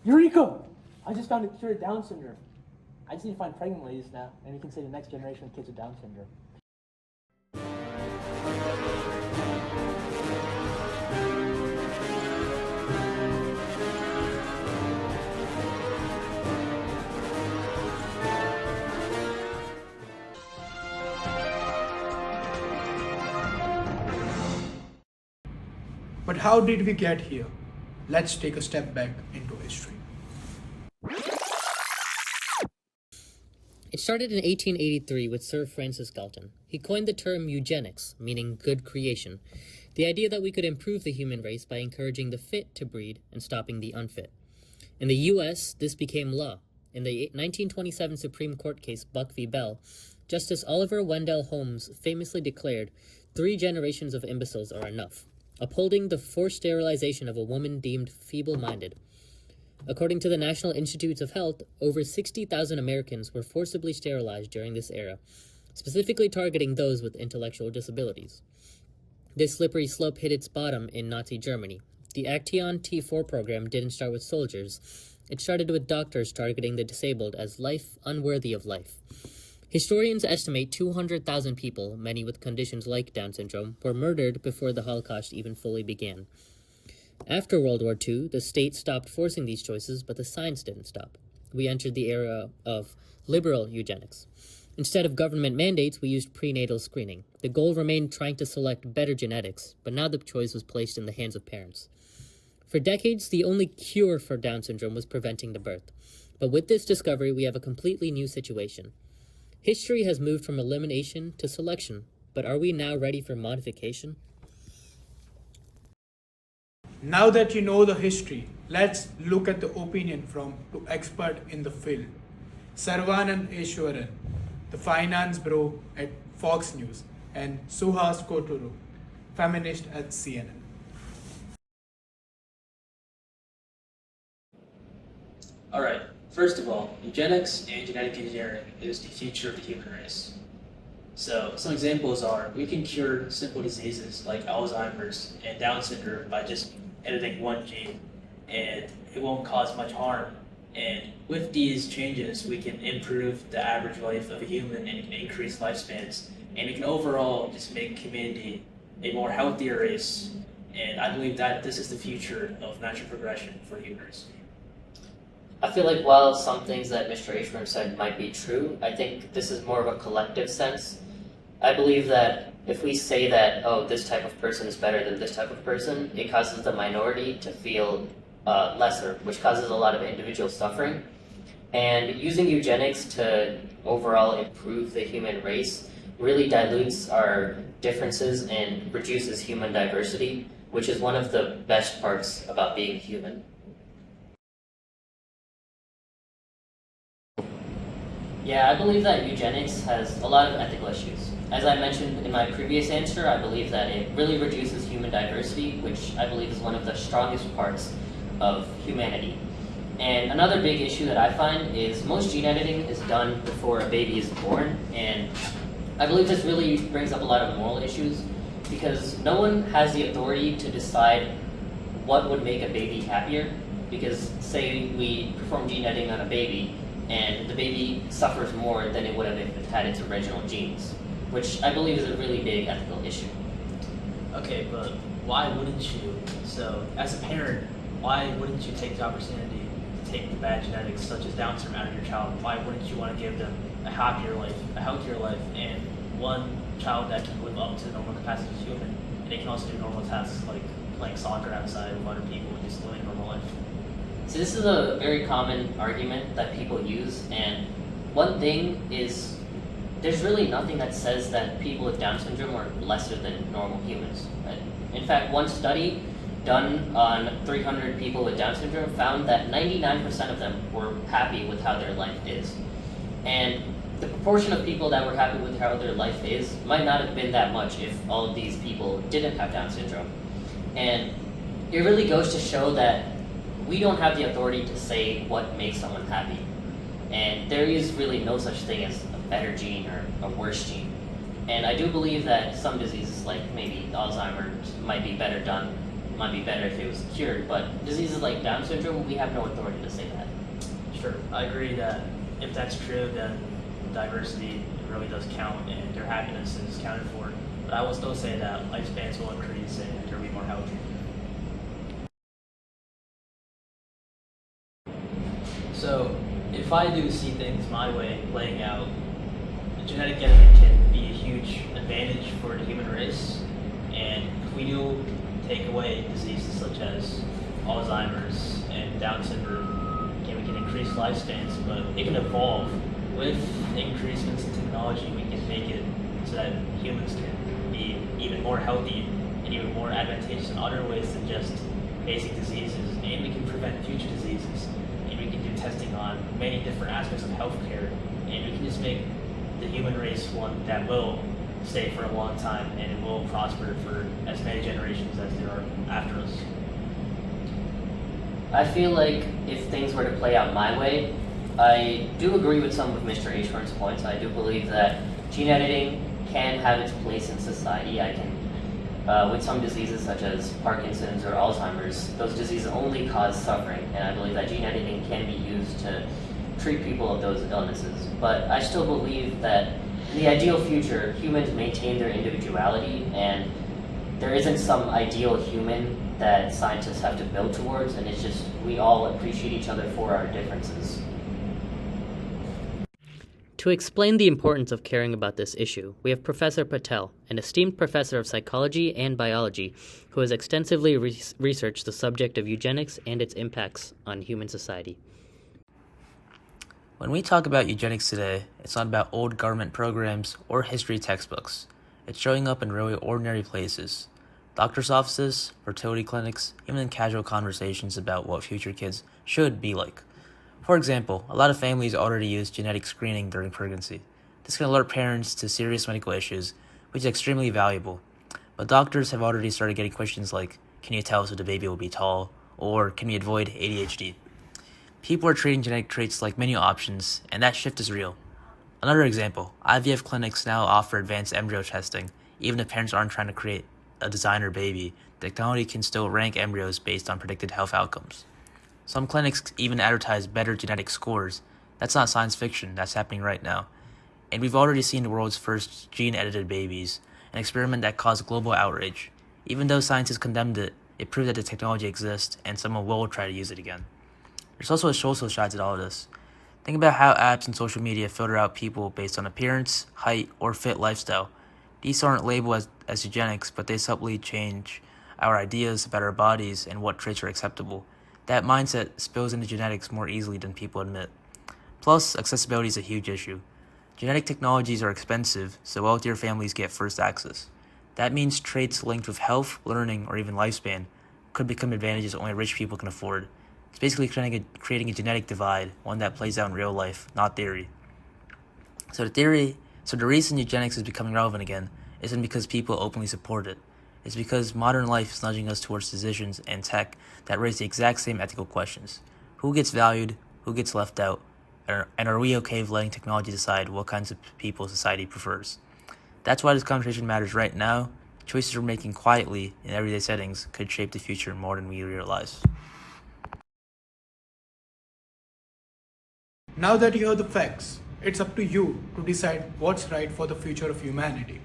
Eureka! I just found a cure to Down syndrome. I just need to find pregnant ladies now, and we can save the next generation of kids with Down syndrome. But how did we get here? Let's take a step back into history. It started in 1883 with Sir Francis Galton. He coined the term eugenics, meaning good creation, the idea that we could improve the human race by encouraging the fit to breed and stopping the unfit. In the U.S., this became law. In the 1927 Supreme Court case Buck v. Bell, Justice Oliver Wendell Holmes famously declared, 3 generations of imbeciles are enough, upholding the forced sterilization of a woman deemed feeble-minded. According to the National Institutes of Health, over 60,000 Americans were forcibly sterilized during this era, specifically targeting those with intellectual disabilities. This slippery slope hit its bottom in Nazi Germany. The Action T4 program didn't start with soldiers. It started with doctors targeting the disabled as life unworthy of life. Historians estimate 200,000 people, many with conditions like Down syndrome, were murdered before the Holocaust even fully began. After World War II, the state stopped forcing these choices, but the science didn't stop. We entered the era of liberal eugenics. Instead of government mandates, we used prenatal screening. The goal remained trying to select better genetics, but now the choice was placed in the hands of parents. For decades, the only cure for Down syndrome was preventing the birth. But with this discovery, we have a completely new situation. History has moved from elimination to selection, but are we now ready for modification? Now that you know the history, let's look at the opinion from two experts in the field. Saravanan Eswaran, the finance bro at Fox News, and Suhas Koturu, feminist at CNN. Alright, first of all, eugenics and genetic engineering is the future of the human race. So, some examples are, we can cure simple diseases like Alzheimer's and Down syndrome by just editing one gene, and it won't cause much harm. And with these changes, we can improve the average life of a human and increase lifespans. And we can overall just make humanity a more healthier race. And I believe that this is the future of natural progression for humans. I feel like while some things that Mr. Ishram said might be true, I think this is more of a collective sense. I believe that if we say that, oh, this type of person is better than this type of person, it causes the minority to feel lesser, which causes a lot of individual suffering. And using eugenics to overall improve the human race really dilutes our differences and reduces human diversity, which is one of the best parts about being human. Yeah, I believe that eugenics has a lot of ethical issues. As I mentioned in my previous answer, I believe that it really reduces human diversity, which I believe is one of the strongest parts of humanity. And another big issue that I find is most gene editing is done before a baby is born, and I believe this really brings up a lot of moral issues because no one has the authority to decide what would make a baby happier, because say we perform gene editing on a baby and the baby suffers more than it would have if it had its original genes, which I believe is a really big ethical issue. Okay, but why wouldn't you? So, as a parent, why wouldn't you take the opportunity to take the bad genetics, such as Down syndrome, out of your child? Why wouldn't you want to give them a happier life, a healthier life, and one child that can live up to the normal capacity as a human, and they can also do normal tasks like playing soccer outside with other people and just living a normal life? So this is a very common argument that people use, and one thing is there's really nothing that says that people with Down syndrome are lesser than normal humans. In fact, one study done on 300 people with Down syndrome found that 99% of them were happy with how their life is. And the proportion of people that were happy with how their life is might not have been that much if all of these people didn't have Down syndrome. And it really goes to show that we don't have the authority to say what makes someone happy. And there is really no such thing as a better gene or a worse gene. And I do believe that some diseases, like maybe Alzheimer's, might be better done might be better if it was cured, but diseases like Down syndrome, we have no authority to say that. Sure, I agree that if that's true, then diversity really does count and their happiness is counted for. But I will still say that lifespans will increase and they'll be more healthy. So, if I do see things my way playing out, genetic editing can be a huge advantage for the human race, and if we do take away diseases such as Alzheimer's and Down syndrome, we can increase lifespans, but it can evolve. With increasements in technology, we can make it so that humans can be even more healthy and even more advantageous in other ways than just basic diseases, and we can prevent future diseases, and we can do testing on many different aspects of healthcare, and we can just make the human race one that will stay for a long time and it will prosper for as many generations as there are after us. I feel like if things were to play out my way, I do agree with some of Mr. Ashburn's points. I do believe that gene editing can have its place in society. I can, with some diseases such as Parkinson's or Alzheimer's, those diseases only cause suffering, and I believe that gene editing can be used to treat people of those illnesses. But I still believe that in the ideal future, humans maintain their individuality, and there isn't some ideal human that scientists have to build towards, and it's just we all appreciate each other for our differences. To explain the importance of caring about this issue, we have Professor Patel, an esteemed professor of psychology and biology, who has extensively researched the subject of eugenics and its impacts on human society. When we talk about eugenics today, it's not about old government programs or history textbooks. It's showing up in really ordinary places. Doctors' offices, fertility clinics, even in casual conversations about what future kids should be like. For example, a lot of families already use genetic screening during pregnancy. This can alert parents to serious medical issues, which is extremely valuable. But doctors have already started getting questions like, can you tell us if the baby will be tall? Or can we avoid ADHD? People are treating genetic traits like menu options, and that shift is real. Another example, IVF clinics now offer advanced embryo testing. Even if parents aren't trying to create a designer baby, technology can still rank embryos based on predicted health outcomes. Some clinics even advertise better genetic scores. That's not science fiction, that's happening right now. And we've already seen the world's first gene-edited babies, an experiment that caused global outrage. Even though scientists condemned it, it proved that the technology exists and someone will try to use it again. There's also a social side to all of this. Think about how apps and social media filter out people based on appearance, height, or fit lifestyle. These aren't labeled as eugenics, but they subtly change our ideas about our bodies and what traits are acceptable. That mindset spills into genetics more easily than people admit. Plus, accessibility is a huge issue. Genetic technologies are expensive, so wealthier families get first access. That means traits linked with health, learning, or even lifespan could become advantages only rich people can afford. It's basically creating a genetic divide, one that plays out in real life, not theory. So the reason eugenics is becoming relevant again isn't because people openly support it. It's because modern life is nudging us towards decisions and tech that raise the exact same ethical questions. Who gets valued? Who gets left out? And are we okay with letting technology decide what kinds of people society prefers? That's why this conversation matters right now. Choices we're making quietly in everyday settings could shape the future more than we realize. Now that you have the facts, it's up to you to decide what's right for the future of humanity.